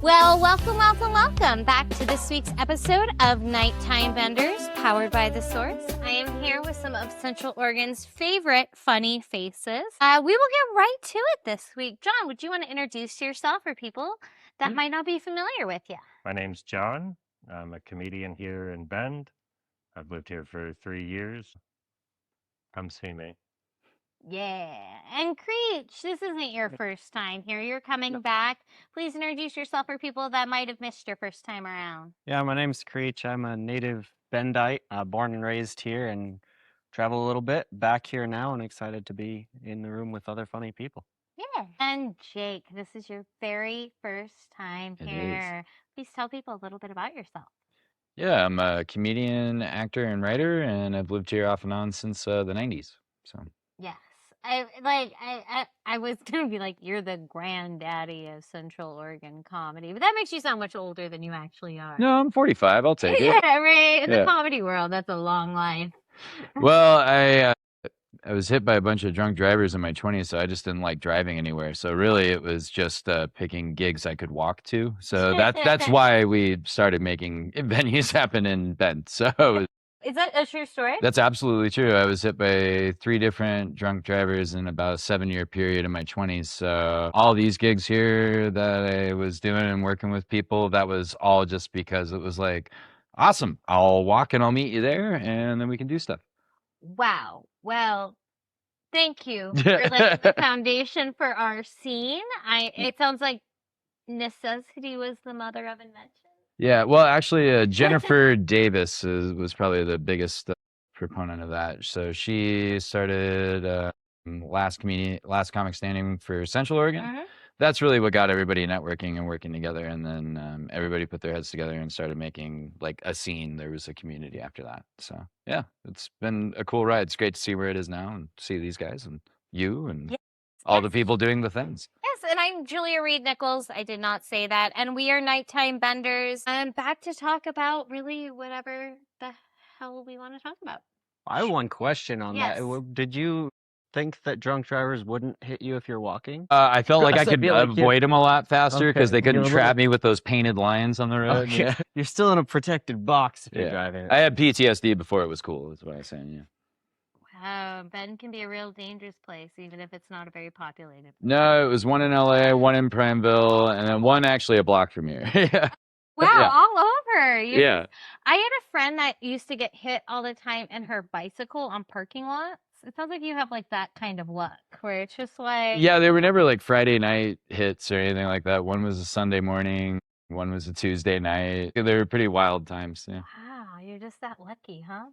Well, welcome back to this week's episode of Nighttime Benders, powered by The Source. I am here with some of Central Oregon's favorite funny faces. We will get right to it this week. John, would you want to introduce yourself for people that might not be familiar with you? My name's John. I'm a comedian here in Bend. I've lived here for 3 years. Come see me. Yeah. And Creach, this isn't your first time here. You're coming back. Please introduce yourself for people that might have missed your first time around. Yeah, my name's Creach. I'm a native Bendite, born and raised here, and travel a little bit. Back here now, and excited to be in the room with other funny people. Yeah. And Jake, this is your very first time here. Please tell people a little bit about yourself. Yeah, I'm a comedian, actor, and writer, and I've lived here off and on since the 90s. So Yes. I was gonna be like, you're the granddaddy of Central Oregon comedy, but that makes you sound much older than you actually are. no, I'm 45. I'll take it. Yeah, right. In the Yeah. comedy world, that's a long life. Well, I was hit by a bunch of drunk drivers in my 20s, so I just didn't like driving anywhere. So really, it was just picking gigs I could walk to. So that's why we started making venues happen in Bend. So Is that a true story? that's absolutely true. I was hit by 3 different drunk drivers in about a 7-year period in my 20s. So all these gigs here that I was doing and working with people, that was all just because it was like, awesome, I'll walk and I'll meet you there, and then we can do stuff. Wow. Well, thank you for laying the foundation for our scene. It sounds like necessity was the mother of invention. Yeah, well, actually, Jennifer Davis was probably the biggest proponent of that. So she started last comic standing for Central Oregon. Mhm. That's really what got everybody networking and working together, and then everybody put their heads together and started making like a scene. There was a community after that. So yeah, it's been a cool ride. It's great to see where it is now and see these guys and you and Yes, all the yes. people doing the things. Yes, and I'm Julia Reed Nichols. I did not say that. And we are Nighttime Benders. And back to talk about really whatever the hell we want to talk about. I have one question on that. Yes. Did you think that drunk drivers wouldn't hit you if you're walking? I felt like I Because I could feel like avoid them a lot faster because Okay, they couldn't you're a trap me with those painted lines on the road. Okay. You're still in a protected box if you're Yeah. driving. I had PTSD before it was cool, is what I was saying, yeah. Wow, Bend can be a real dangerous place, even if it's not a very populated. No, it was one in LA, one in Prineville, and then one actually a block from here. Yeah. Wow, Yeah. all over. Yeah. I had a friend that used to get hit all the time in her bicycle on parking lots. It sounds like you have like that kind of luck where it's just like, Yeah, they were never like Friday night hits or anything like that. One was a Sunday morning, one was a Tuesday night. They were pretty wild times, yeah. wow, you're just that lucky, huh?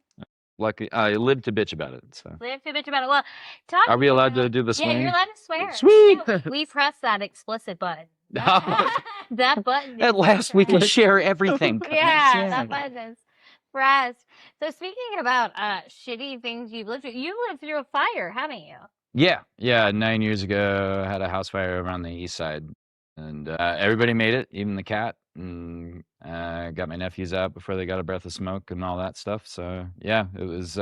Lucky, I lived to bitch about it, so. Live to bitch about it. Well, talk Are we allowed to about- do the Yeah, swing? you're allowed to swear. Sweet. Yeah, we press that explicit button. That button. At is last we can pressed. share everything. guys. Yeah, that button is pressed. So speaking about shitty things you've lived through, you lived through a fire, haven't you? Yeah, 9 years ago, I had a house fire around the east side, and everybody made it, even the cat, and got my nephews out before they got a breath of smoke and all that stuff. So yeah, it was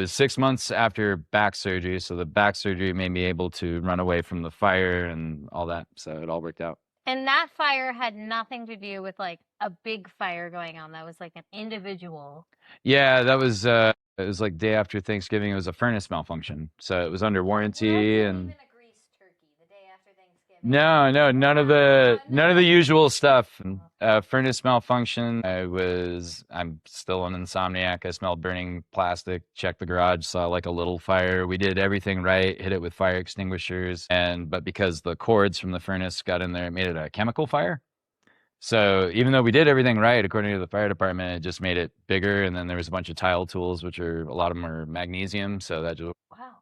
6 months after back surgery, so the back surgery made me able to run away from the fire and all that, so it all worked out. And that fire had nothing to do with like a big fire going on. That was like an individual. Yeah, that was it was like day after Thanksgiving. It was a furnace malfunction, so it was under warranty and. Even a greased turkey the day after Thanksgiving. No, none of the usual stuff. Furnace malfunction. I'm still an insomniac. I smelled burning plastic. Checked the garage, saw like a little fire. We did everything right, hit it with fire extinguishers, but because the cords from the furnace got in there, it made it a chemical fire. So even though we did everything right, according to the fire department, it just made it bigger. And then there was a bunch of tile tools, which a lot of them are magnesium. So that just Wow.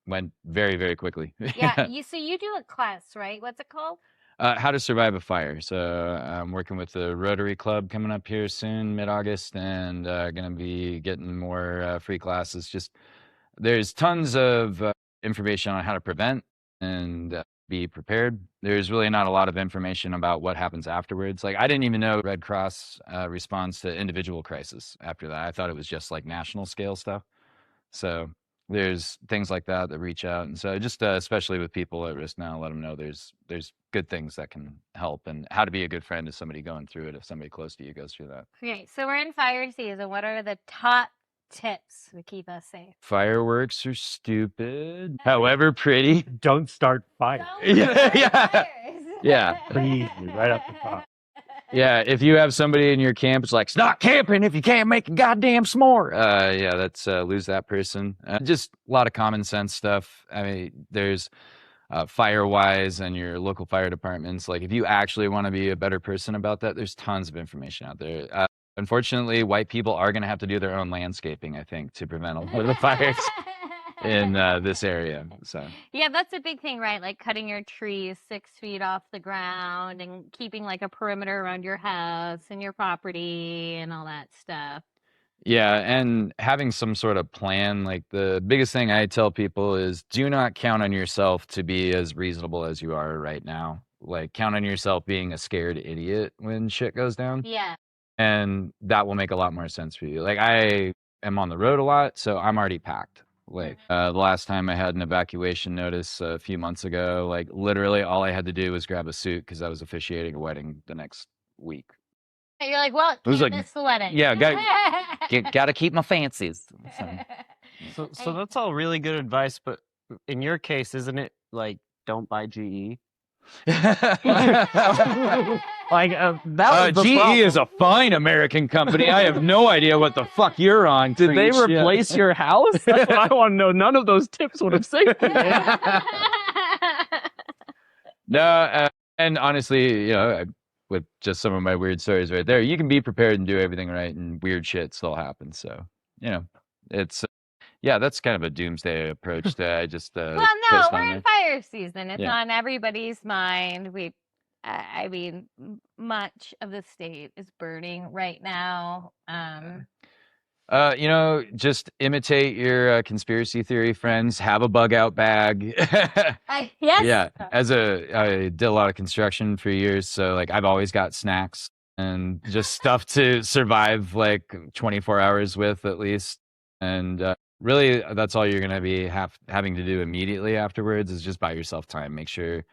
went very, very quickly. Yeah. So you do a class, right? What's it called? How to survive a fire. So I'm working with the Rotary Club coming up here soon, mid-August, and going to be getting more free classes. Just there's tons of information on how to prevent and be prepared. There's really not a lot of information about what happens afterwards. Like I didn't even know Red Cross responds to individual crisis after that. I thought it was just like national scale stuff. So there's things like that that reach out, and so just especially with people at risk now, let them know there's good things that can help, and how to be a good friend to somebody going through it if somebody close to you goes through that. Okay, so we're in fire season. What are the top tips to keep us safe? Fireworks are stupid, however pretty. Don't start fire. Yeah. Please, right up the top. Yeah, if you have somebody in your camp, it's like, it's not camping if you can't make a goddamn s'more. Yeah, that's lose that person. Just a lot of common sense stuff. I mean, there's Firewise and your local fire departments. Like, if you actually want to be a better person about that, there's tons of information out there. Unfortunately, white people are going to have to do their own landscaping, I think, to prevent a lot of the fires in this area. So yeah, that's a big thing, right? Like cutting your trees 6 feet off the ground and keeping like a perimeter around your house and your property and all that stuff. yeah, and having some sort of plan. Like, the biggest thing I tell people is do not count on yourself to be as reasonable as you are right now. Like, count on yourself being a scared idiot when shit goes down. Yeah. And that will make a lot more sense for you. Like, I am on the road a lot, so I'm already packed. Like, the last time I had an evacuation notice a few months ago, like, literally all I had to do was grab a suit because I was officiating a wedding the next week. You're like, well, It was can't like, miss the wedding. yeah, gotta keep my fancies. So that's all really good advice, but in your case, isn't it like don't buy GE? Like that was the GE problem. is a fine American company. I have no idea what the fuck you're on. Did they Creach. Yeah. replace your house? That's what I want to know. None of those tips would have saved me. No, and honestly, with just some of my weird stories right there, you can be prepared and do everything right, and weird shit still happens. So, it's that's kind of a doomsday approach that I just well, no, pissed we're on in you. fire season. It's Yeah. on everybody's mind. I mean, much of the state is burning right now. Just imitate your conspiracy theory friends. Have a bug out bag. Yes. Yeah, I did a lot of construction for years, so like I've always got snacks and just stuff to survive like 24 hours with at least. And really, that's all you're gonna be having to do immediately afterwards is just buy yourself time. Make sure.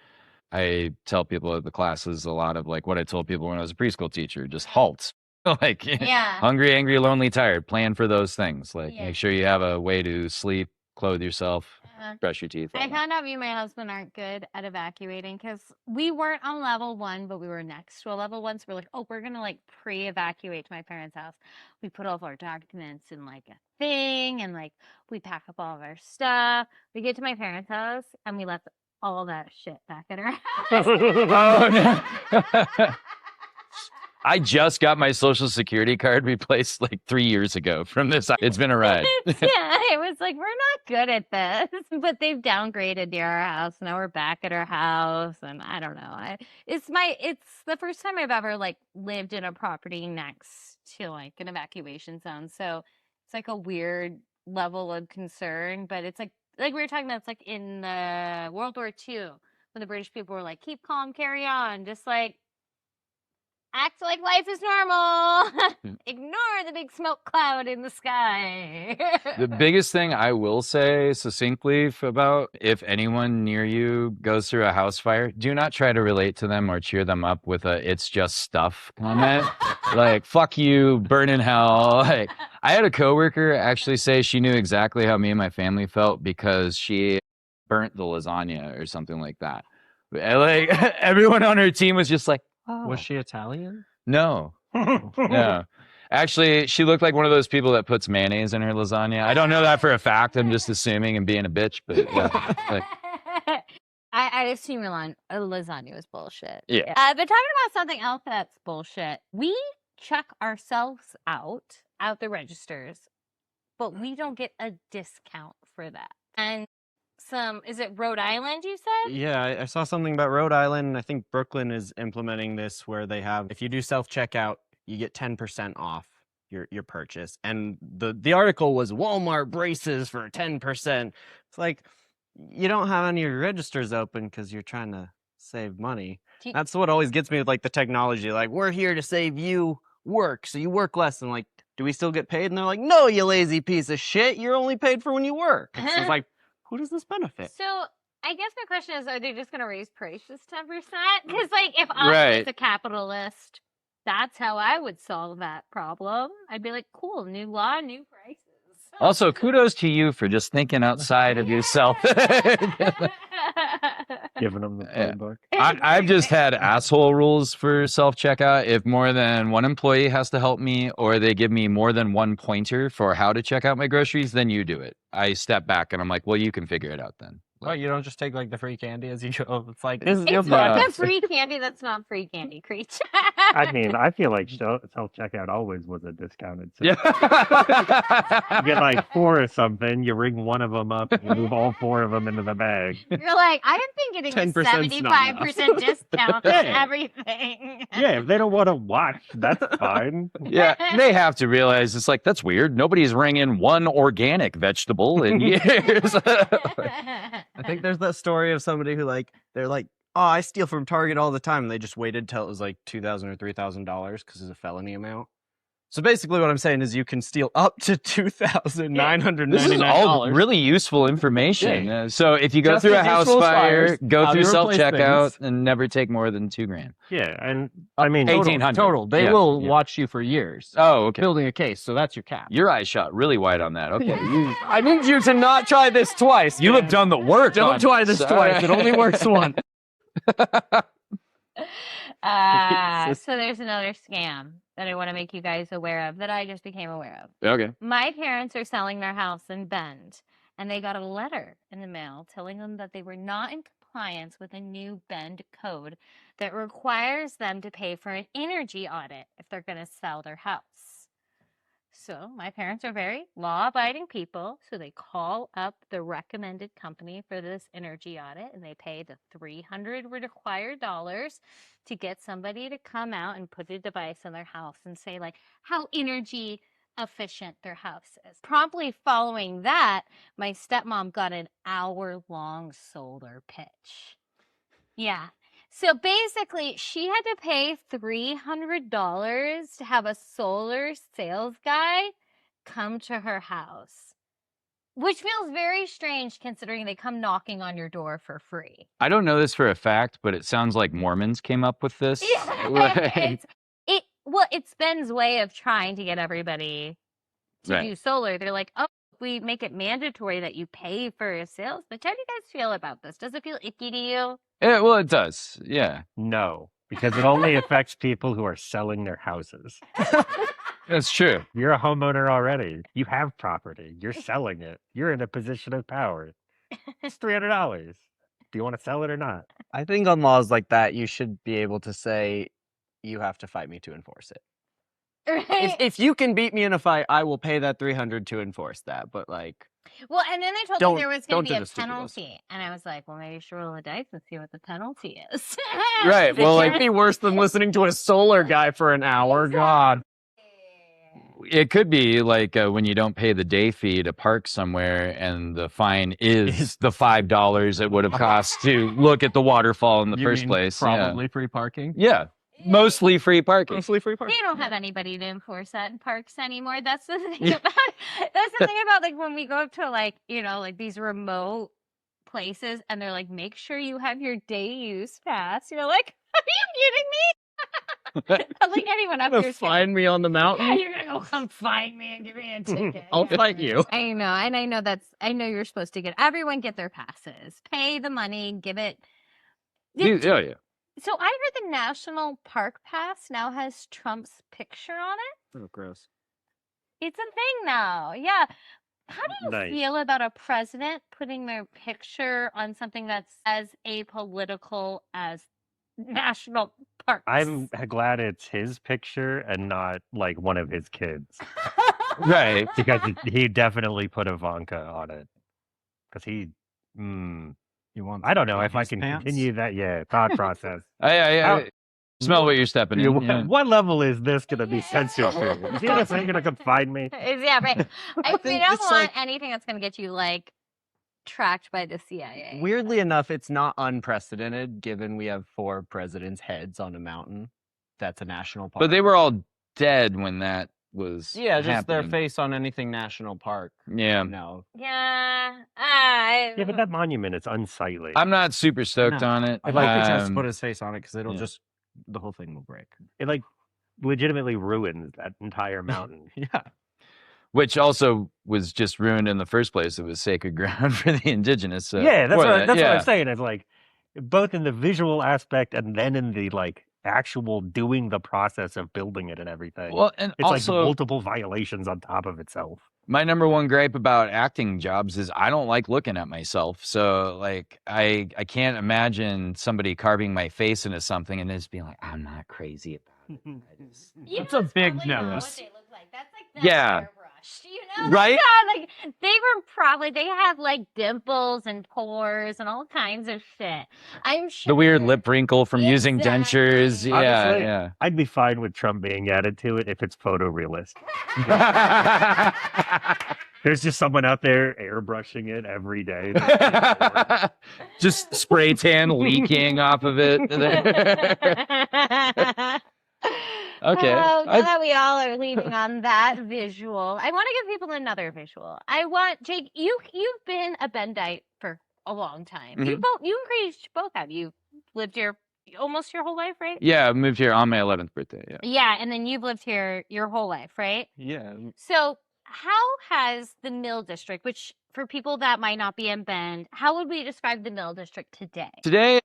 I tell people at the classes a lot of like what I told people when I was a preschool teacher: just halt. Like, Yeah. hungry, angry, lonely, tired. Plan for those things. Like, Yeah. make sure you have a way to sleep, clothe yourself, brush your teeth. all I that. found out me and my husband aren't good at evacuating because we weren't on level 1, but we were next to a level 1. So we're like, oh, we're going to like pre-evacuate to my parents' house. We put all of our documents in like a thing and like we pack up all of our stuff. We get to my parents' house and we left all that shit back at our house. Oh, no. I just got my social security card replaced like 3 years ago from this. It's been a ride. It was like, we're not good at this, but they've downgraded near our house. Now we're back at our house, and I don't know. It's the first time I've ever like lived in a property next to like an evacuation zone. So it's like a weird level of concern, but it's like we were talking about, it's like in World War II when the British people were like, keep calm, carry on, just like act like life is normal. Ignore the big smoke cloud in the sky. The biggest thing I will say succinctly about if anyone near you goes through a house fire, do not try to relate to them or cheer them up with a "it's just stuff" comment. Like, fuck you, burn in hell. Like, I had a coworker actually say she knew exactly how me and my family felt because she burnt the lasagna or something like that. Like, everyone on her team was just like, oh. Was she Italian? No. No. Actually, she looked like one of those people that puts mayonnaise in her lasagna. I don't know that for a fact. I'm just assuming and being a bitch, but yeah. Like, I assume lasagna was bullshit. Yeah. But talking about something else that's bullshit, we check ourselves out the registers, but we don't get a discount for that. And is it Rhode Island you said? Yeah, I saw something about Rhode Island. I think Brooklyn is implementing this where they have, if you do self-checkout, you get 10% off your purchase. And the article was Walmart braces for 10%. It's like, you don't have any of your registers open because you're trying to save money. That's what always gets me with like the technology. Like, we're here to save you work, so you work less. And like, do we still get paid? And they're like, no, you lazy piece of shit. You're only paid for when you work. It's just like, who does this benefit? So I guess my question is, are they just going to raise prices 10%? Because, like, if I was a capitalist, that's how I would solve that problem. I'd be like, cool, new law, new prices. Also, kudos to you for just thinking outside of yourself. Giving them the playbook. I've just had asshole rules for self-checkout. If more than one employee has to help me or they give me more than one pointer for how to check out my groceries, then you do it. I step back and I'm like, well, you can figure it out then. Well, you don't just take like the free candy as you go. It's like, It's not the free candy that's not free candy, Creach. I mean, I feel like self-checkout always was a discounted system. Yeah. You get like 4 or something, you ring one of them up, you move all 4 of them into the bag. You're like, I've been getting a 75% discount on everything. Yeah, if they don't want to watch, that's fine. Yeah, they have to realize it's like, that's weird. Nobody's ringing one organic vegetable in years. I think there's that story of somebody who they're like, oh, I steal from Target all the time. And they just waited till it was like $2,000 or $3,000 because it's a felony amount. So basically what I'm saying is you can steal up to $2,999. This is all really useful information. Yeah. So if you go Just through a as house useful as fire, fires, go how through you replace self-checkout, things. and never take more than $2,000. Yeah, and I mean, 1800. Total. They Yeah, will yeah. watch you for years. Oh, okay. Building a case. So that's your cap. Your eyes shot really wide on that. Okay. I need you to not try this twice. You have done the work. Don't try this twice. It only works once. So there's another scam that I want to make you guys aware of that I just became aware of. Okay. My parents are selling their house in Bend, and they got a letter in the mail telling them that they were not in compliance with a new Bend code that requires them to pay for an energy audit if they're going to sell their house. So my parents are very law-abiding people, so they call up the recommended company for this energy audit, and they pay the $300 required dollars to get somebody to come out and put a device in their house and say, like, how energy efficient their house is. Promptly following that, my stepmom got an hour-long solar pitch. Yeah. So basically, she had to pay $300 to have a solar sales guy come to her house, which feels very strange considering they come knocking on your door for free. I don't know this for a fact, but it sounds like Mormons came up with this. Yeah, it's Ben's way of trying to get everybody to do solar. They're like, oh, we make it mandatory that you pay for a sales. But how do you guys feel about this? Does it feel icky to you? Yeah, well, it does. Yeah. no, because it only affects people who are selling their houses. That's true. You're a homeowner already. You have property. You're selling it. You're in a position of power. It's $300. Do you want to sell it or not? I think on laws like that, you should be able to say, you have to fight me to enforce it. Right? If you can beat me in a fight, I will pay that $300 to enforce that. But like, Well, and then they told Don't- me there was going don't to do be a the stupid ones. penalty. And I was like, well, maybe you should roll the dice and see what the penalty is. Right. it Well, can't be worse than listening to a solar guy for an hour. God. it could be like when you don't pay the day fee to park somewhere and the fine is the $5 it would have cost to look at the waterfall in the You first mean place. Probably free parking. Yeah. Mostly free parking. Mostly free parking. They don't have anybody to enforce that in parks anymore. That's the thing about that's the thing about like when we go to like, you know, like these remote places and they're like, make sure you have your day use pass. You're like, are you kidding me? Like anyone up Gonna here find me on the yeah, mountain. you're gonna go come find me and give me a ticket. I'll fight you. I know, and I know you're supposed to get everyone get their passes. Pay the money, give it. Did- Oh, yeah. So I heard the National Park Pass now has Trump's picture on it. Oh, gross. It's a thing now. Yeah. How do you Nice. feel about a president putting their picture on something that's as apolitical as national parks? I'm glad it's his picture and not like one of his kids. Right. Because he definitely put Ivanka on it. Because You want? I don't know if I his can pants? continue that thought process. I smell what you're stepping in. Yeah. What level is this going to be censored to? Is he going to come find me? Yeah, right. I We think don't it's want like- anything that's going to get you like tracked by the CIA. Weirdly enough, it's not unprecedented given we have 4 presidents' heads on a mountain. That's a national park. But they were all dead when that was Yeah, just their happening. face on anything national park. Yeah. No. Yeah. Yeah, but that monument is unsightly. I'm not super stoked No. on it. I think Creach has to put his face on it because it'll yeah. just, the whole thing will break. It like legitimately ruins that entire mountain. Yeah. Which also was just ruined in the first place. It was sacred ground for the indigenous. So Yeah, that's before what that, that's what yeah. I'm saying. It's like both in the visual aspect and then in the like actual doing the process of building it and everything. Well, and It's like also multiple violations on top of itself. my number one gripe about acting jobs is I don't like looking at myself. So like I can't imagine somebody carving my face into something and just being like, I'm not crazy about it. That's a big probably not nose. what they look like. That's like Yeah. airbrushed, you know? Right? Yeah, like they were probably they have like dimples and pores and all kinds of shit. I'm sure The weird lip wrinkle from using dentures. Exactly. Yeah, Honestly, yeah. I'd be fine with Trump being added to it if it's photorealist. There's just someone out there airbrushing it every day. Just spray tan leaking off of it. Okay. Oh, now that we all are leaning on that visual, I want to give people another visual. I want Jake. You've been a Bendite for a long time. You Mhm. and Creach both have. You lived here almost your whole life, right? Yeah, I moved here on my 11th birthday. Yeah. Yeah, and then you've lived here your whole life, right? Yeah. So, how has the Mill District, which for people that might not be in Bend, how would we describe the Mill District today? Today,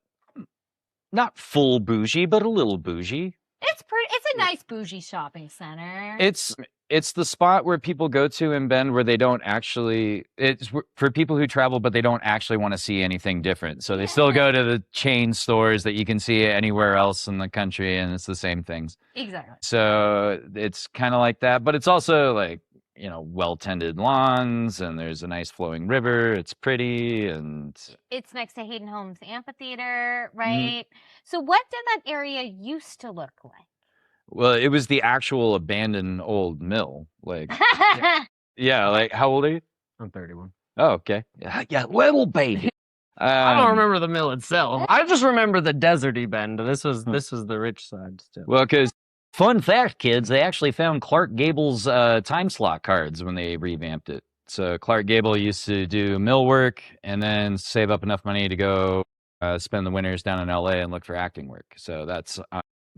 not full bougie, but a little bougie. It's pretty. It's a nice bougie shopping center. It's the spot where people go to in Bend where they don't actually. It's for people who travel, but they don't actually want to see anything different. So they still go to the chain stores that you can see anywhere else in the country, and it's the same things. Exactly. So it's kind of like that, but it's also like, well-tended lawns, and there's a nice flowing river. It's pretty, and It's next to Hayden Homes Amphitheater, right? So what did that area used to look like? well, it was the actual abandoned old mill. Like, yeah, like how old are you? I'm 31. Oh, okay. Yeah, little baby. I don't remember the mill itself. I just remember the deserty Bend. This was the rich side still. Well, because fun fact, kids, they actually found Clark Gable's time slot cards when they revamped it. So Clark Gable used to do mill work and then save up enough money to go spend the winters down in LA and look for acting work. So that's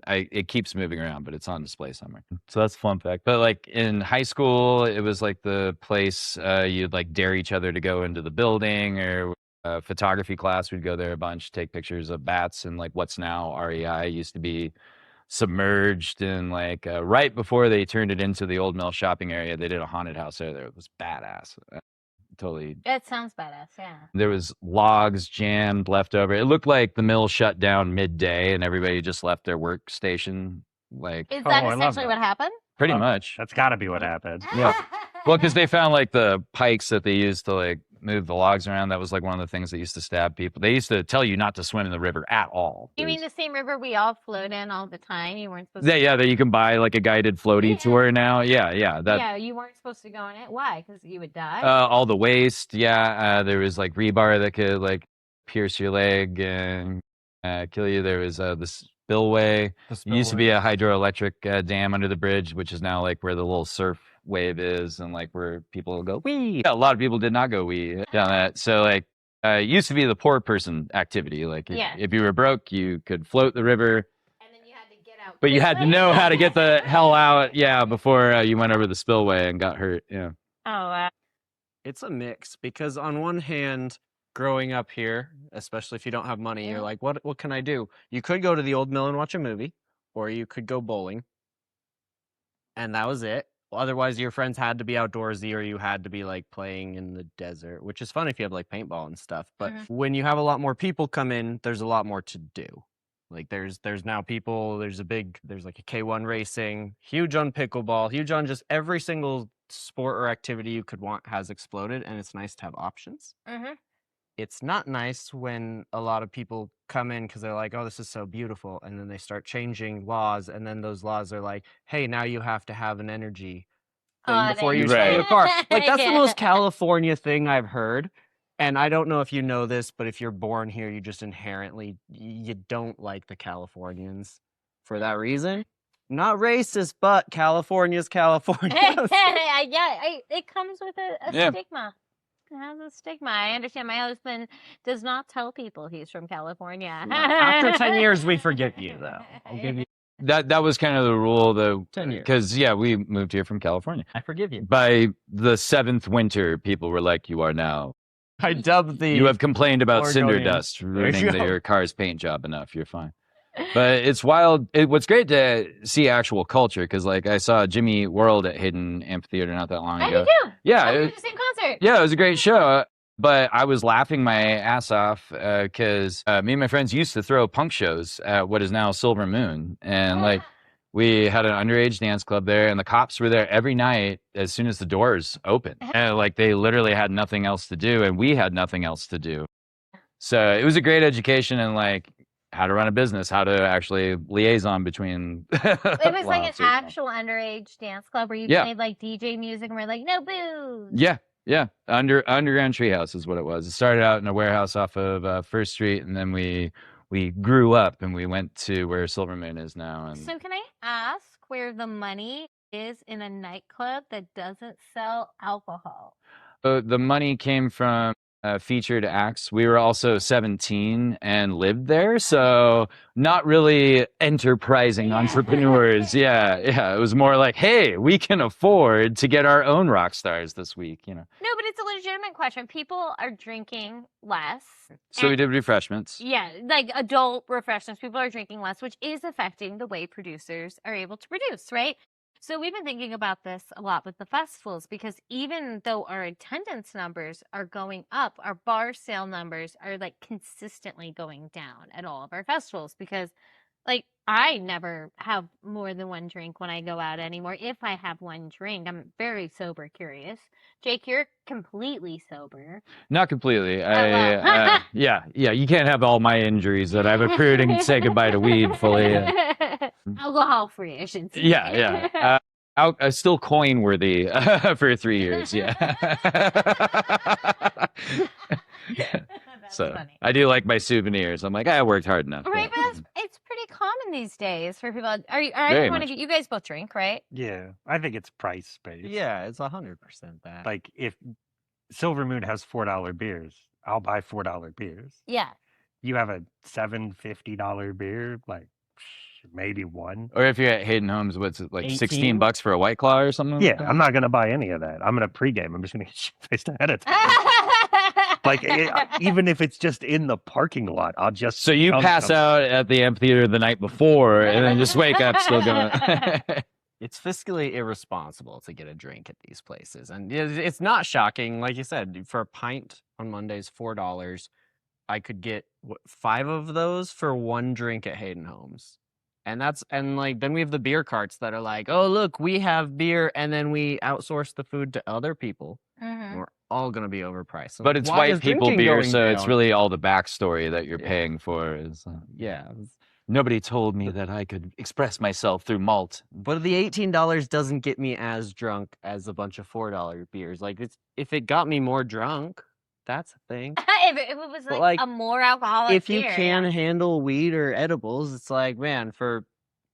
it keeps moving around, but it's on display somewhere. So that's a fun fact. But like in high school, it was like the place you'd like dare each other to go into the building, or photography class. We'd go there a bunch, take pictures of bats, and like what's now REI used to be submerged in like right before they turned it into the old mill shopping area. They did a haunted house there. It was badass. Totally. It sounds badass, yeah. There was logs jammed left over. It looked like the mill shut down midday and everybody just left their workstation. Like, Is Oh, that I love essentially that. what happened? pretty Oh, much. That's got to be what happened. Yeah. Well, because they found like the pikes that they used to like move the logs around. That was like one of the things that used to stab people. They used to tell you not to swim in the river at all. You mean the same river we all float in all the time? You weren't supposed Yeah, to. yeah, that you can buy like a guided floaty Yeah. tour now. Yeah, yeah. That Yeah, you weren't supposed to go in it. Why? Because you would die. all the waste. Yeah, there was like rebar that could like pierce your leg and kill you. There was the spillway. It used to be a hydroelectric dam under the bridge, which is now like where the little surf wave is, and like where people go wee. Yeah, a lot of people did not go wee down that. So like it used to be the poor person activity. Like Yeah. if you were broke, you could float the river, And then you had to get out. but you had to quickly. know how to get the hell out. Yeah, before you went over the spillway and got hurt. Yeah. Oh, It's a mix because on one hand, growing up here, especially if you don't have money, Yeah. you're like, what can I do? You could go to the old mill and watch a movie, or you could go bowling. And that was it. Otherwise, your friends had to be outdoorsy, or you had to be like playing in the desert, which is fun if you have like paintball and stuff. But Mhm. when you have a lot more people come in, there's a lot more to do. Like there's now people, there's like a K1 racing, huge on pickleball, huge on just every single sport or activity you could want has exploded, and it's nice to have options. mm-hmm. It's not nice when a lot of people come in because they're like, oh, this is so beautiful. And then they start changing laws. And then those laws are like, hey, now you have to have an energy thing before you start Right. a car. Like, that's the Yeah. most California thing I've heard. And I don't know if you know this, but if you're born here, you just inherently, you don't like the Californians for that reason. Not racist, but California's California. It comes with a Yeah. stigma. It has a stigma. I understand. My husband does not tell people he's from California. After 10 years, we forgive you, though. I'll give you That was kind of the rule, though, 10 years. because we moved here from California. I forgive you. By the 7th winter, people were like, "You are now. I dubbed the. You have complained about cinder Oregonian. dust you ruining go. your car's paint job enough. You're fine." But it's wild. What's great to see actual culture, because like I saw Jimmy World at Hayden Amphitheater not that long I ago. do too. Yeah, We did the same concert. Yeah, it was a great show. But I was laughing my ass off because me and my friends used to throw punk shows at what is now Silver Moon. And like we had an underage dance club there, and the cops were there every night as soon as the doors opened. And like they literally had nothing else to do, and we had nothing else to do. So it was a great education in like how to run a business, how to actually liaison between. It was like an actual underage dance club where you Yeah. played like DJ music and we're like, no booze. Yeah. Underground Treehouse is what it was. It started out in a warehouse off of First Street, and then we grew up and we went to where Silver Moon is now. And So can I ask where the money is in a nightclub that doesn't sell alcohol? the money came from featured acts. We were also 17 and lived there, so not really enterprising entrepreneurs. Yeah. It was more like, hey, we can afford to get our own rock stars this week, No, but it's a legitimate question. People are drinking less. So we and- did refreshments. Yeah, like adult refreshments. People are drinking less, which is affecting the way producers are able to produce, right? So we've been thinking about this a lot with the festivals, because even though our attendance numbers are going up, our bar sale numbers are like consistently going down at all of our festivals, because like I never have more than one drink when I go out anymore. If I have one drink, I'm very sober curious. Jake, you're completely sober. Not completely. well. Yeah. You can't have all my injuries that I've accrued and say goodbye to weed fully. Alcohol free, I should say. Yeah. Still coin worthy for 3 years. Yeah. That's So funny. I do like my souvenirs. I'm like, I worked hard enough. Right, Yeah. but it's pretty common these days for people. Are you? Very much. You guys both drink, right? Yeah, I think it's price based. Yeah, it's 100% that. Like if Silver Moon has $4 beers, I'll buy $4 beers. Yeah. You have a $7.50 beer, like maybe one. Or if you're at Hayden Homes, what's it, like 18? 16 bucks for a White Claw or something? Yeah, I'm not gonna buy any of that. I'm gonna pregame. I'm just gonna get shit-faced ahead of time. Like even if it's just in the parking lot, I'll just. So you chug pass some. out at the amphitheater the night before and then just wake up still going. It's fiscally irresponsible to get a drink at these places. And it's not shocking. Like you said, for a pint on Mondays, $4, I could get 5 of those for one drink at Hayden Homes. And then we have the beer carts that are like, oh, look, we have beer, and then we outsource the food to other people. Mhm. We're all going to be overpriced. But it's Why white is people drinking beer, going so it's down? really all the backstory that you're Yeah. paying for. Is Yeah. nobody told me that I could express myself through malt. But the $18 doesn't get me as drunk as a bunch of $4 beers. Like, if it got me more drunk, that's a thing. if it was But, like like, a more alcoholic If you beer, can yeah. handle weed or edibles, it's like, man, for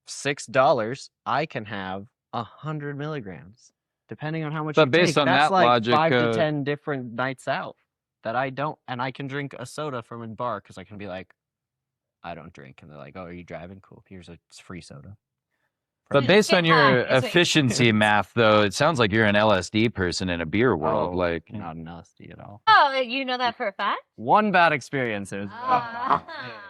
$6, I can have 100 milligrams, depending on how much. But you based take. on That's that like logic, 5 to 10 different nights out that I don't, and I can drink a soda from a bar because I can be like, I don't drink, and they're like, oh, are you driving? Cool, here's a free soda. But based on your That's what- efficiency math, though, it sounds like you're an LSD person in a beer world. Oh, Like, not an LSD at all. Oh, you know that for a fact? One bad experience. It was.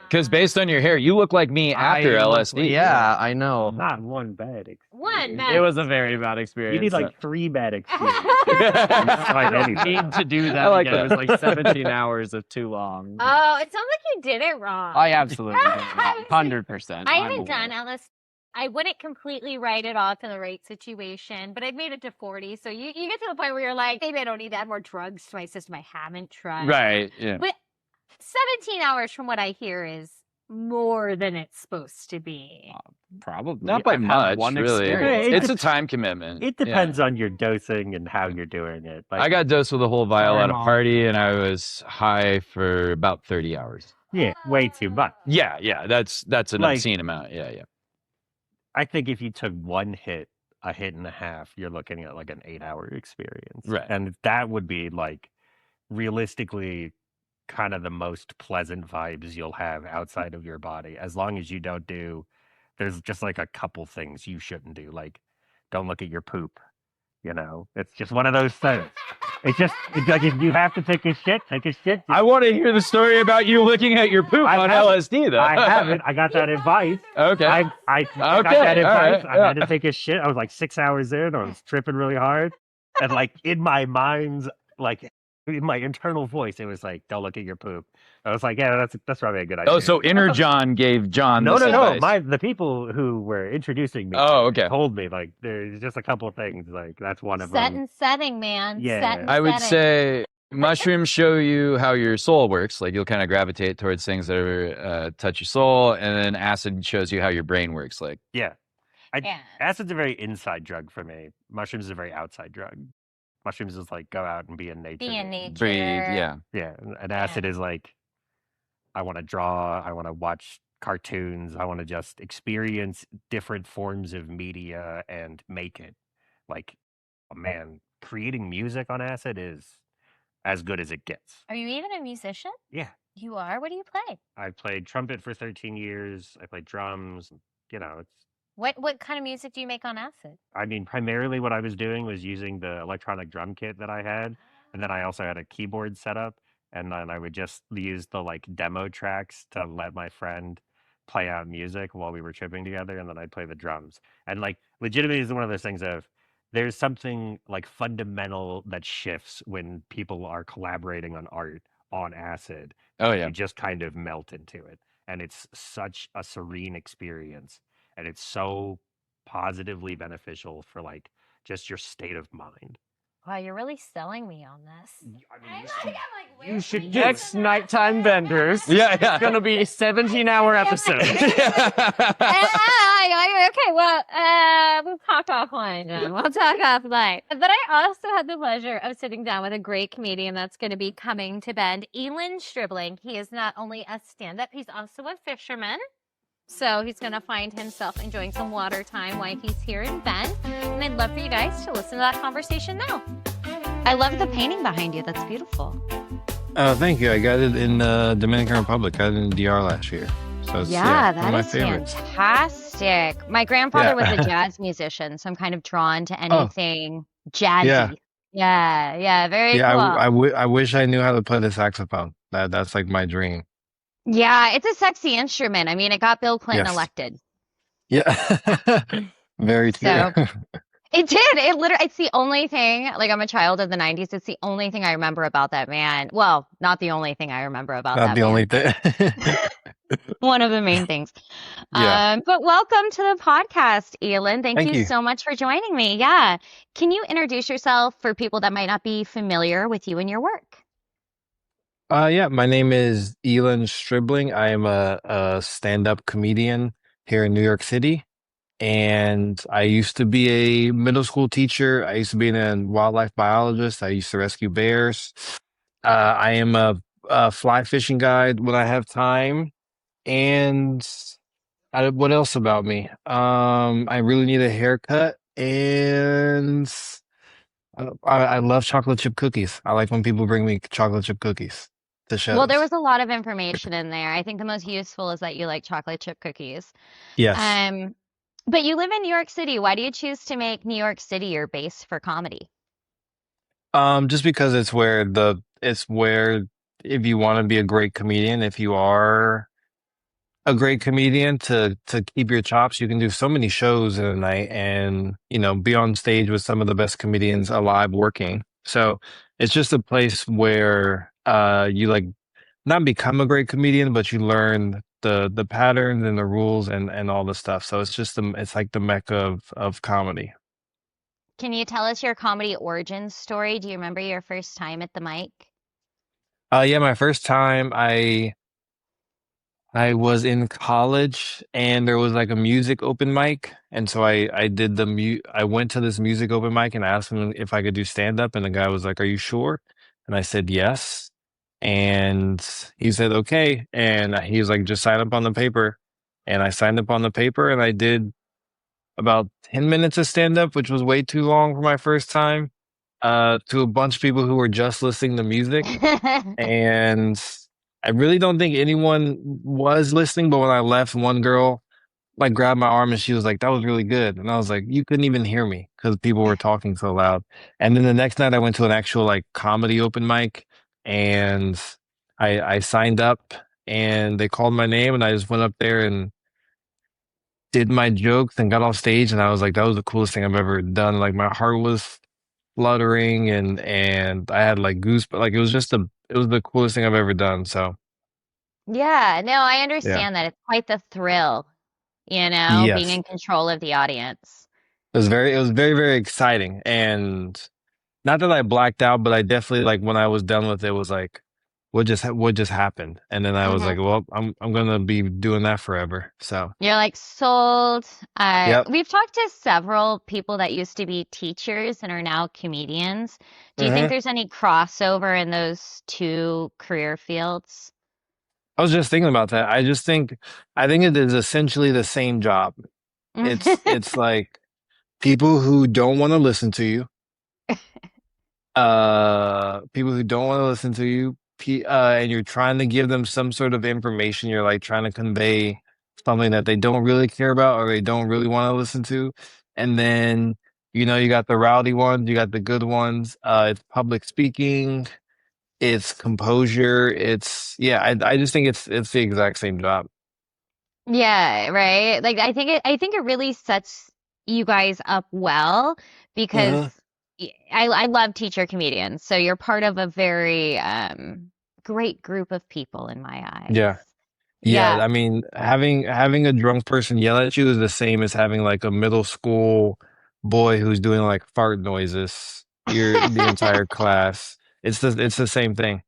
because based on your hair, you look like me after I look- LSD. Yeah, I know. Not one bad experience. One bad. It was a very bad experience. You need so- like 3 bad experiences. Find anything. need to do that I like again. that. It was like 17 hours of too long. Oh, it sounds like you did it wrong. I absolutely did it. 100%. I I'm haven't done aware. LSD. I wouldn't completely write it off in the right situation, but I've made it to 40. So you get to the point where you're like, maybe I don't need to add more drugs to my system. I haven't tried. Right. Yeah. But 17 hours from what I hear is more than it's supposed to be. Probably. Not by I've had much, one really. experience. It It's a dep- time commitment. It Yeah. depends on your dosing and how you're doing it. Like, I got dosed with a whole vial Sorry, at a Mom. party, and I was high for about 30 hours. yeah, way too much. Yeah, that's an Like- obscene amount. Yeah. I think if you took one hit, a hit and a half, you're looking at like an 8-hour experience. Right. And that would be like realistically kind of the most pleasant vibes you'll have outside of your body, as long as you don't do, there's just like a couple things you shouldn't do. Like, don't look at your poop. It's just one of those things. It's like if you have to take a shit, take a shit. I want to hear the story about you looking at your poop on LSD, though. I haven't. I got that advice. Okay. I got that advice. Right, I had to take a shit. I was like 6 hours in. I was tripping really hard. And like in my mind's, like in my internal voice, it was like, don't look at your poop. I was like, yeah, that's probably a good idea. Oh, so inner John gave John No. advice. The people who were introducing me told me, like, there's just a couple of things. Like, that's one of Set them. and setting, man. Yeah. Set and I would setting. say mushrooms show you how your soul works. Like you'll kind of gravitate towards things that are, touch your soul, and then acid shows you how your brain works. Like, Yeah. Yeah. Acid's a very inside drug for me. Mushrooms is a very outside drug. Mushrooms is like, go out and be in nature. Be in nature. breathe. Yeah. Yeah. And acid is like, I want to draw. I want to watch cartoons. I want to just experience different forms of media and make it. Like, oh man, creating music on acid is as good as it gets. Are you even a musician? Yeah. You are? What do you play? I played trumpet for 13 years. I played drums. It's, What kind of music do you make on acid? I mean, primarily what I was doing was using the electronic drum kit that I had. And then I also had a keyboard set up. And then I would just use the like demo tracks to let my friend play out music while we were tripping together. And then I'd play the drums. And like legitimately is one of those things of there's something like fundamental that shifts when people are collaborating on art on acid. Oh, yeah. You just kind of melt into it. And it's such a serene experience. And it's so positively beneficial for like just your state of mind. Wow, you're really selling me on this. You should Next nighttime vendors. Yeah. It's gonna be a 17-hour episode. Okay, well, we'll talk offline, John. We'll talk offline. But I also had the pleasure of sitting down with a great comedian that's going to be coming to Bend, Eeland Stribling. He is not only a stand-up, he's also a fisherman. So he's going to find himself enjoying some water time while he's here in Bend. And I'd love for you guys to listen to that conversation now. I love the painting behind you. That's beautiful. Thank you. I got it in Dominican Republic. Got it in DR last year. So it's, That one of my is favorites. fantastic. My grandfather was Yeah. a jazz musician, so I'm kind of drawn to anything jazzy. Yeah. Yeah, very cool. I wish I knew how to play the saxophone. That's like my dream. Yeah, it's a sexy instrument. I mean, it got Bill Clinton Yes. elected. Yeah. Very true. So- It did. It literally, it's the only thing, like I'm a child of the 90s. It's the only thing I remember about that man. Well, not the only thing I remember about Not that the man. only thing. One of the main things. Yeah. But welcome to the podcast, Eeland. Thank Thank you you. so much for joining me. Yeah. Can you introduce yourself for people that might not be familiar with you and your work? Yeah, my name is Eeland Stribling. I am a stand-up comedian here in New York City. And I used to be a middle school teacher. I used to be a wildlife biologist. I used to rescue bears. I am a fly fishing guide when I have time. And what else about me? I really need a haircut, and I love chocolate chip cookies. I like when people bring me chocolate chip cookies to shows. Well, there was a lot of information in there. I think the most useful is that you like chocolate chip cookies. Yes. But you live in New York City. Why do you choose to make New York City your base for comedy? Just because it's where if you want to be a great comedian, if you are a great comedian to keep your chops, you can do so many shows in a night and, be on stage with some of the best comedians alive working. So it's just a place where you like not become a great comedian, but you learn the patterns and the rules and all the stuff. So it's like the mecca of comedy. Can you tell us your comedy origin story? Do you remember your first time at the mic? Yeah, my first time I was in college and there was like a music open mic. And so I did I went to this music open mic and I asked him if I could do stand up. And the guy was like, "Are you sure?" And I said, "Yes." And he said, "Okay." And he was like, "Just sign up on the paper." And I signed up on the paper and I did about 10 minutes of stand up, which was way too long for my first time, to a bunch of people who were just listening to music. And I really don't think anyone was listening, but when I left, one girl like grabbed my arm and she was like, "That was really good." And I was like, "You couldn't even hear me because people were talking so loud." And then the next night I went to an actual like comedy open mic and I signed up and they called my name and I just went up there and did my jokes and got off stage and I was like, that was the coolest thing I've ever done. Like my heart was fluttering and I had like goose, but like it was the coolest thing I've ever done. So Yeah, no, I yeah. understand that. It's quite the thrill, being Yes. in control of the audience. It was very, very exciting. And not that I blacked out, but I definitely like when I was done with it was like, what just happened? And then I was Hmm. like, well, I'm gonna be doing that forever. So You're like sold. yep. We've talked to several people that used to be teachers and are now comedians. Do you think hmm there's any crossover in those two career fields? I was just thinking about that. I think it is essentially the same job. It's like people who don't want to listen to you, people who don't want to listen to you, and you're trying to give them some sort of information. You're like trying to convey something that they don't really care about or they don't really want to listen to. And then, you got the rowdy ones, you got the good ones. It's public speaking, it's composure, yeah, I just think it's the exact same job. Yeah, right. Like I think it really sets you guys up well because Uh-huh. I love teacher comedians. So you're part of a very great group of people in my eyes. Yeah. Yeah, Yeah. I mean, having a drunk person yell at you is the same as having like a middle school boy who's doing like fart noises the entire class. It's the same thing.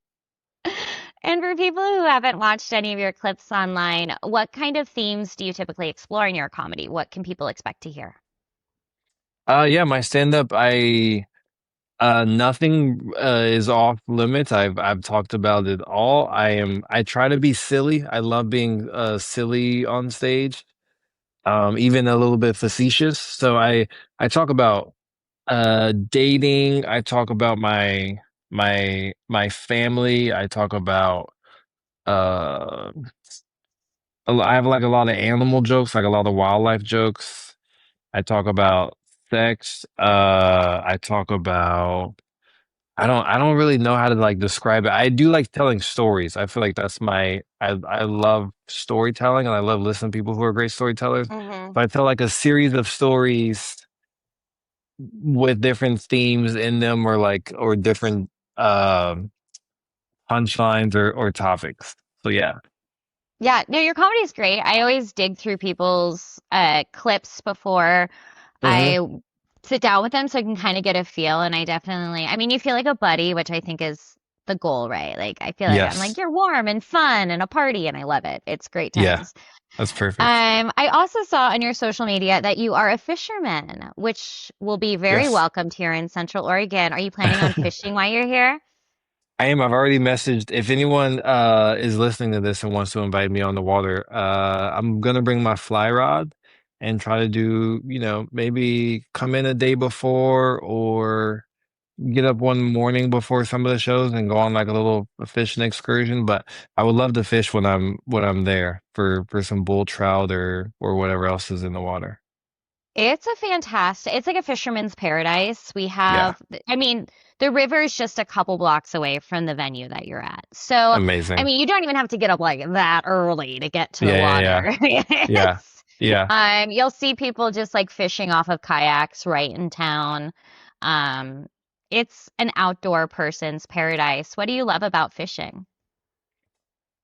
And for people who haven't watched any of your clips online, what kind of themes do you typically explore in your comedy? What can people expect to hear? Yeah, my stand-up, nothing is off limits. I've talked about it all. I try to be silly. I love being silly on stage. Even a little bit facetious. So I talk about dating. I talk about my family. I talk about uh I have like a lot of animal jokes, like a lot of wildlife jokes. I talk about sex. I talk about I don't really know how to like describe it. I do like telling stories. I feel like that's I love storytelling and I love listening to people who are great storytellers. Hmm. So I tell like a series of stories with different themes in them or different punchlines or topics. So yeah. Yeah, no, your comedy is great. I always dig through people's clips before hmm I sit down with them so I can kind of get a feel. And I mean, you feel like a buddy, which I think is the goal, right? Like, I feel like I'm like, Yes. you're warm and fun and a party, and I love it. It's great Yeah. times. That's perfect. I also saw on your social media that you are a fisherman, which will be very Yes. welcomed here in Central Oregon. Are you planning on fishing while you're here? I am. I've already messaged. If anyone is listening to this and wants to invite me on the water, I'm gonna bring my fly rod and try to do, maybe come in a day before or get up one morning before some of the shows and go on like a little fishing excursion. But I would love to fish when I'm there for some bull trout or whatever else is in the water. It's like a fisherman's paradise. Yeah, I mean, the river is just a couple blocks away from the venue that you're at. So, I amazing. mean, you don't even have to get up like that early to get to the Yeah, yeah, yeah, water. yeah, yeah. You'll see people just like fishing off of kayaks right in town. Um, it's an outdoor person's paradise. What do you love about fishing?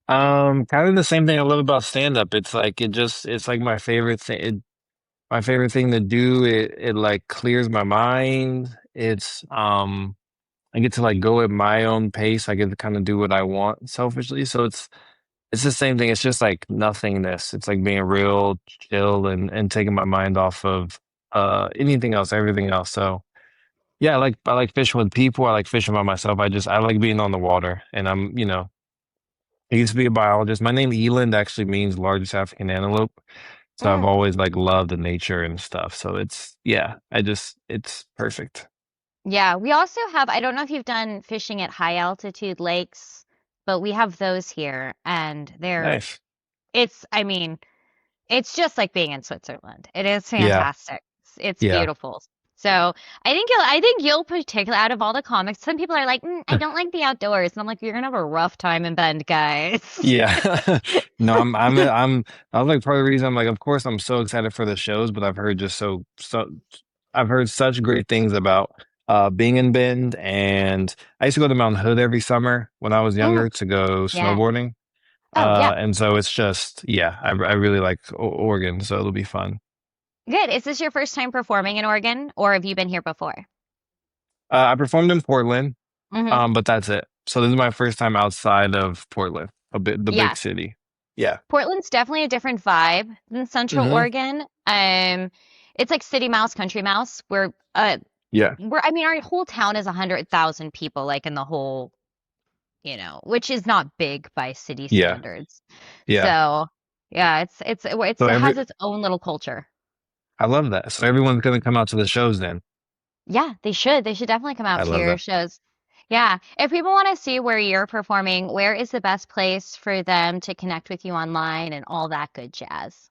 Kind of the same thing I love about stand up. It's like my favorite thing. My favorite thing to do. It like clears my mind. I get to like go at my own pace. I get to kind of do what I want selfishly. So it's the same thing. It's just like nothingness. It's like being real chill and taking my mind off of anything else, everything else. So yeah, I like fishing with people. I like fishing by myself. I like being on the water. And I used to be a biologist. My name Eeland actually means largest African antelope. So I've always like loved the nature and stuff. So it's it's perfect. Yeah, we also have, I don't know if you've done fishing at high altitude lakes, but we have those here and Nice. I mean, it's just like being in Switzerland. It is Yeah. fantastic. It's Yeah. beautiful. So I think you'll particularly out of all the comics, some people are like, I don't like the outdoors. And I'm like, you're gonna have a rough time in Bend, guys. Yeah. No, I was like part of the reason I'm like, of course I'm so excited for the shows, but I've heard just I've heard such great things about being in Bend, and I used to go to Mount Hood every summer when I was Mm, younger to go yeah. snowboarding. Oh, yeah. And so it's just I really like Oregon, so it'll be fun. Good. Is this your first time performing in Oregon, or have you been here before? I performed in Portland, Hmm. but that's it. So this is my first time outside of Portland, the Yeah. big city. Yeah. Portland's definitely a different vibe than Central Hmm. Oregon. It's like city mouse, country mouse. Yeah. I mean, our whole town is 100,000 people, like in the whole, which is not big by city Yeah. standards. Yeah. So, yeah, it So has its own little culture. I love that. So everyone's gonna come out to the shows then. Yeah, they should. They should definitely come I out to love your that. shows. Yeah. If people want to see where you're performing, where is the best place for them to connect with you online and all that good jazz?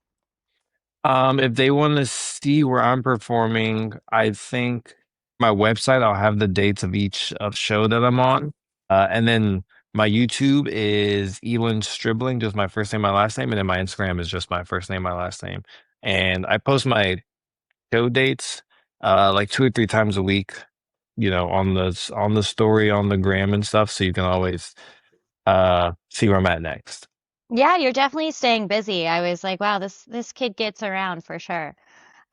If they want to see where I'm performing, I think my website, I'll have the dates of each show that I'm on. And then my YouTube is Eeland Stribling, just my first name, my last name, and then my Instagram is just my first name, my last name. And I post my show dates like 2 or 3 times a week, on the story on the gram and stuff, so you can always see where I'm at next. Yeah, you're definitely staying busy. I was like, wow, this kid gets around for sure.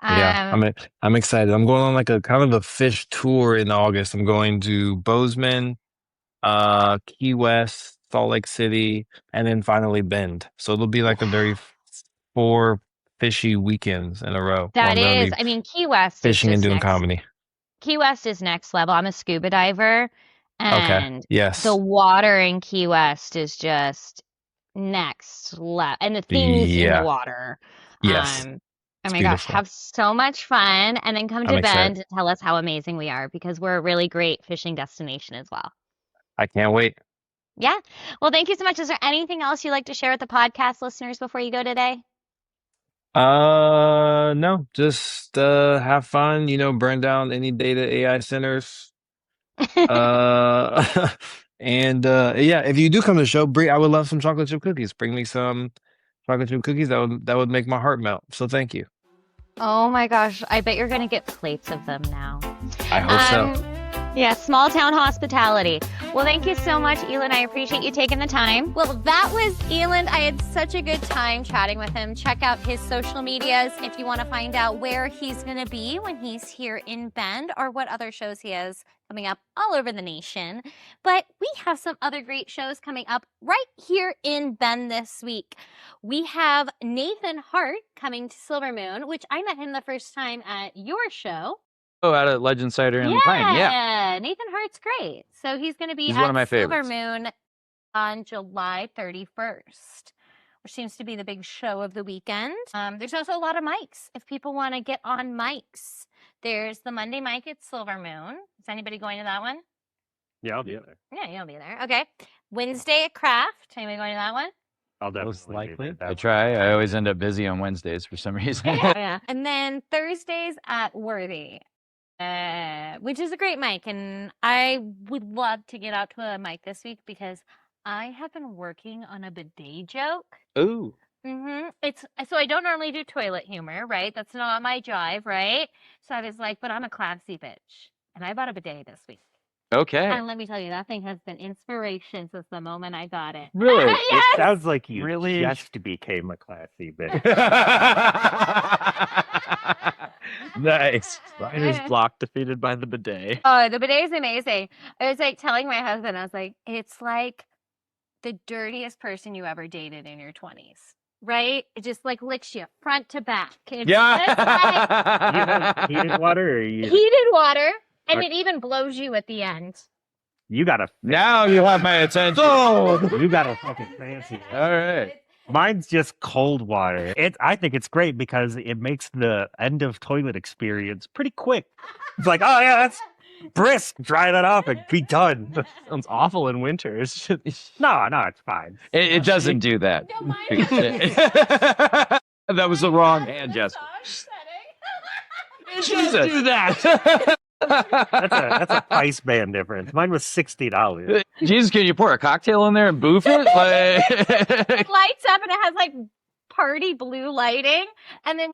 Yeah, Um, I'm excited. I'm going on like a kind of a fish tour in August. I'm going to Bozeman, Key West, Salt Lake City, and then finally Bend. So it'll be like a very 4 fishy weekends in a row where that I'm gonna is, be I mean, Key West is fishing and just doing next. comedy. Key West is next level. I'm a scuba diver, Okay. and the Yes. water in Key West is just next level, and the things in the Yeah. water. Yes. Oh It's my gosh, beautiful. have so much fun, and then come I'm to excited. Bend and tell us how amazing we are because we're a really great fishing destination as well. I can't wait. Yeah. Well, thank you so much. Is there anything else you'd like to share with the podcast listeners before you go today? No, just have fun, burn down any data AI centers. Uh and yeah, if you do come to the show, I would love some chocolate chip cookies. Bring me some chocolate chip cookies. That would make my heart melt. So thank you. Oh my gosh, I bet you're gonna get plates of them now. I hope so. Yeah, small town hospitality. Well, thank you so much, Eeland. I appreciate you taking the time. Well, that was Eeland. I had such a good time chatting with him. Check out his social medias if you want to find out where he's going to be when he's here in Bend or what other shows he has coming up all over the nation. But we have some other great shows coming up right here in Bend this week. We have Nathan Hart coming to Silver Moon, which I met him the first time at your show. Oh, out at Legend Cider and Pine. Yeah. Nathan Hart's great. So he's going to be He's at one of my Silver favorites. Moon on July 31st, which seems to be the big show of the weekend. There's also a lot of mics if people want to get on mics. There's the Monday mic at Silver Moon. Is anybody going to that one? Yeah, I'll be there. Yeah, you'll be there. Okay. Wednesday at Craft. Anybody going to that one? I'll Most definitely be likely. there. I try. I always end up busy on Wednesdays for some reason. Yeah. And then Thursdays at Worthy. Which is a great mic, and I would love to get out to a mic this week because I have been working on a bidet joke. Ooh. It's so I don't normally do toilet humor, right? That's not my jive, right? So I was like, but I'm a classy bitch, and I bought a bidet this week. Okay. And let me tell you, that thing has been inspiration since the moment I got it. Really? Yes! It sounds like you Really? just became a classy bitch. Nice. Writer's block defeated by the bidet. Oh, the bidet is amazing. I was like telling my husband, I was like, it's like the dirtiest person you ever dated in your 20s, right? It just like licks you front to back. It's just like You have heated water, or heated water, and it even blows you at the end. you got a Now you have my attention. you got a fucking fancy. All right. Mine's just cold water. I think it's great because it makes the end of toilet experience pretty quick. It's like, oh yeah, that's brisk. Dry that off and be done. Sounds awful in winter. It's just, No, it's fine. It doesn't do that. No, mine That was the wrong hand, Jess. Jesus. do that. That's a price band difference. Mine was $60. Jesus, can you pour a cocktail in there and boof it? It lights up and it has like party blue lighting, and then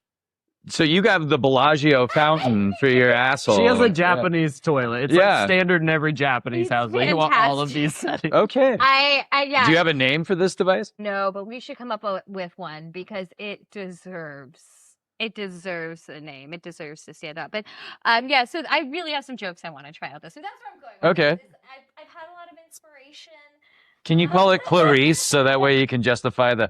So you got the Bellagio fountain for your asshole. She has a Japanese toilet. It's Yeah. like standard in every Japanese It's house. They want all of fantastic. these settings. Okay. yeah. Do you have a name for this device? No, but we should come up with one because it deserves a name. It deserves to stand up. But yeah, so I really have some jokes I want to try out this. So that's where I'm going. with Okay. this. I've had a lot of inspiration. Can you call it Clarice so that way you can justify the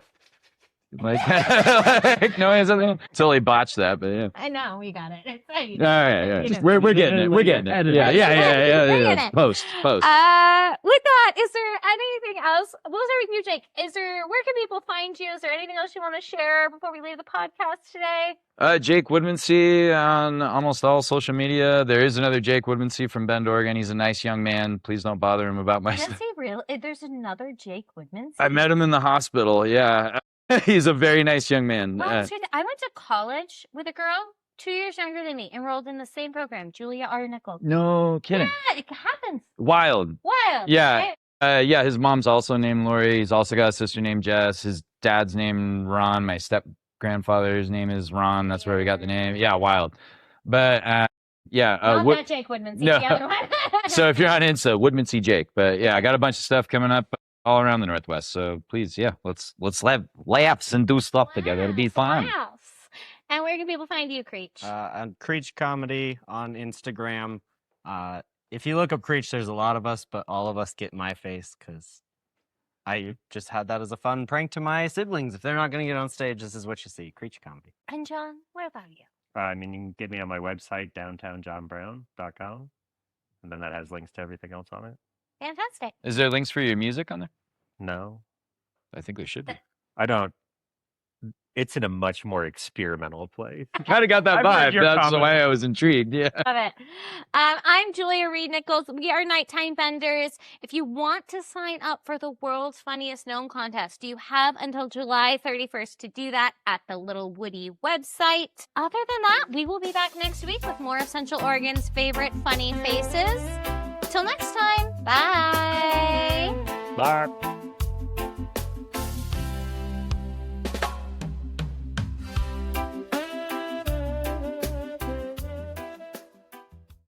like noise? Totally botched that, but yeah. I know we got it. It's All right. You know. We're getting it. We're getting it. Edit Yeah, it. yeah. Bring it in. Post. With that, is there anything else? We'll start with you, Jake. Where can people find you? Is there anything else you want to share before we leave the podcast today? Jake Woodmansee on almost all social media. There is another Jake Woodmansee from Bend, Oregon. He's a nice young man. Please don't bother him about my Does stuff. he really? There's another Jake Woodmansee? I met him in the hospital. Yeah. He's a very nice young man. Oh, sweet. I went to college with a girl 2 years younger than me, enrolled in the same program, Julia Reed Nichols. No kidding. Yeah, it happens. Wild. Wild. Yeah. right? Yeah, his mom's also named Lori. He's also got a sister named Jess. His dad's named Ron. My step-grandfather's name is Ron. That's where we got the name. Yeah, wild. But, yeah. Not that Jake Woodmansee, no. the other one. So if you're on Insta, Woodmansee Jake. But, yeah, I got a bunch of stuff coming up all around the Northwest. So please, yeah, let's have laughs and do stuff together. It'll be fun. Laughs. And where can people find you, Creach? On Creach Comedy on Instagram. If you look up Creach, there's a lot of us, but all of us get my face because I just had that as a fun prank to my siblings. If they're not going to get on stage, this is what you see. Creach Comedy. And John, what about you? You can get me on my website, downtownjonbrown.com. And then that has links to everything else on it. Fantastic. Is there links for your music on there? No, I think there should be. I don't. It's in a much more experimental place. Kind of got that I've read vibe. your That's comment. why I was intrigued. Yeah. Love it. I'm Julia Reed Nichols. We are Nighttime Vendors. If you want to sign up for the World's Funniest Gnome Contest, you have until July 31st to do that at the Little Woody website. Other than that, we will be back next week with more of Central Oregon's favorite funny faces. Till next time, bye. Bye.